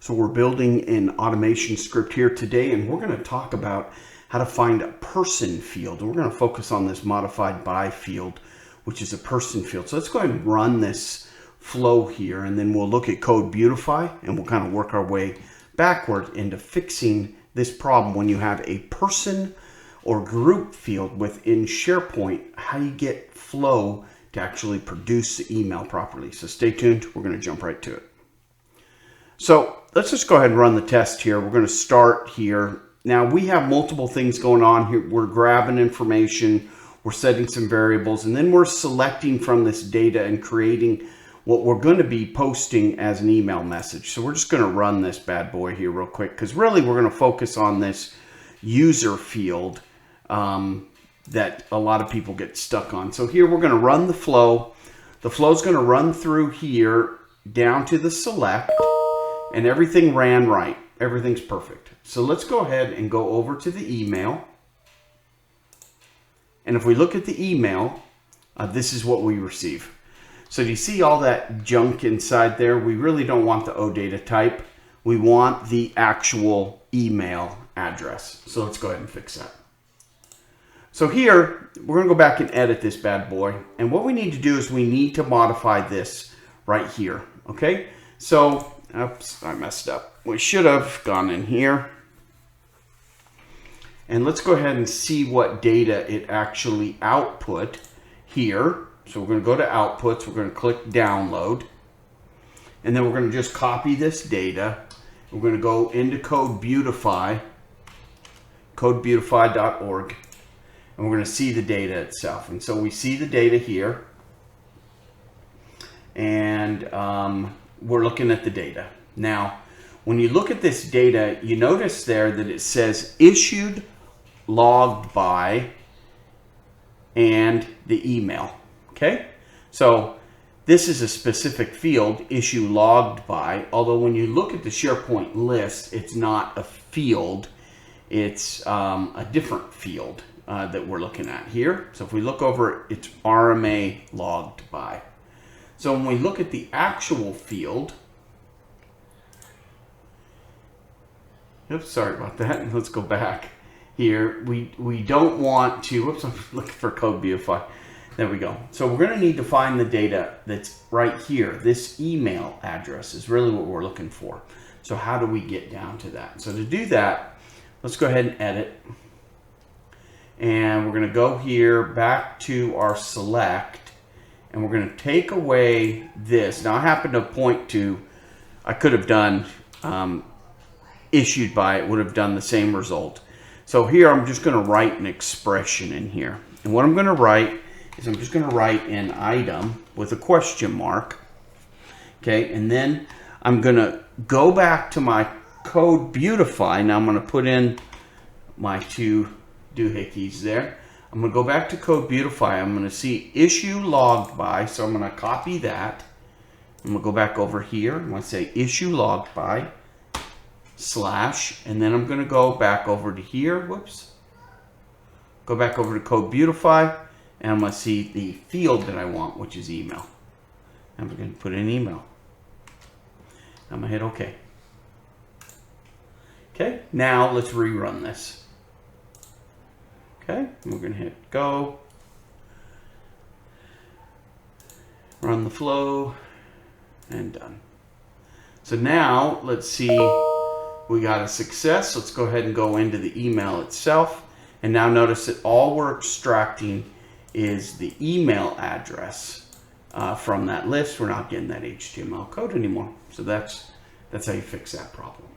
So we're building an automation script here today, and we're going to talk about how to find a person field. And we're going to focus on this modified by field, which is a person field. So let's go ahead and run this flow here, and then we'll look at CodeBeautify, and we'll kind of work our way backward into fixing this problem when you have a person or group field within SharePoint, how you get flow to actually produce the email properly. So stay tuned. We're going to jump right to it. So let's just go ahead and run the test here. We're going to start here. Now we have multiple things going on here. We're grabbing information, we're setting some variables, and then we're selecting from this data and creating what we're going to be posting as an email message. So we're just going to run this bad boy here real quick, because really we're going to focus on this user field that a lot of people get stuck on. So here we're going to run the flow. The flow is going to run through here down to the select, and everything ran right. Everything's perfect. So let's go ahead and go over to the email. And if we look at the email, this is what we receive. So do you see all that junk inside there? We really don't want the OData type. We want the actual email address. So let's go ahead and fix that. So here, we're going to go back and edit this bad boy. And what we need to do is we need to modify this right here. Okay? So, oops, I messed up. We should have gone in here. And let's go ahead and see what data it actually output here. So we're going to go to outputs. We're going to click download. And then we're going to just copy this data. We're going to go into CodeBeautify, codebeautify.org. And we're going to see the data itself. And so we see the data here. And we're looking at the data. Now, when you look at this data, you notice there that it says issued, logged by, and the email. Okay? So this is a specific field, issue logged by, although when you look at the SharePoint list, it's not a field, it's a different field that we're looking at here. So if we look over, it's RMA logged by. So when we look at the actual field, oops, sorry about that. Let's go back here. We don't want to, whoops, I'm looking for CodeBeautify. There we go. So we're going to need to find the data that's right here. This email address is really what we're looking for. So how do we get down to that? So to do that, let's go ahead and edit. And we're going to go here back to our select. And we're going to take away this. Now I happen to point to, I could have done issued by, it would have done the same result. So here I'm just going to write an expression in here. And what I'm going to write is I'm just going to write an item with a question mark. Okay, and then I'm going to go back to my CodeBeautify. Now I'm going to put in my two doohickeys there. I'm going to go back to CodeBeautify. I'm going to see issue logged by. So I'm going to copy that. I'm going to go back over here. I'm going to say issue logged by / and then I'm going to go back over to here. Whoops. Go back over to CodeBeautify, and I'm going to see the field that I want, which is email. I'm going to put in email. I'm going to hit OK. Okay, now let's rerun this. Okay, we're going to hit go. Run the flow, and done. So now let's see, we got a success. Let's go ahead and go into the email itself. And now notice that all we're extracting is the email address from that list. We're not getting that HTML code anymore. So that's how you fix that problem.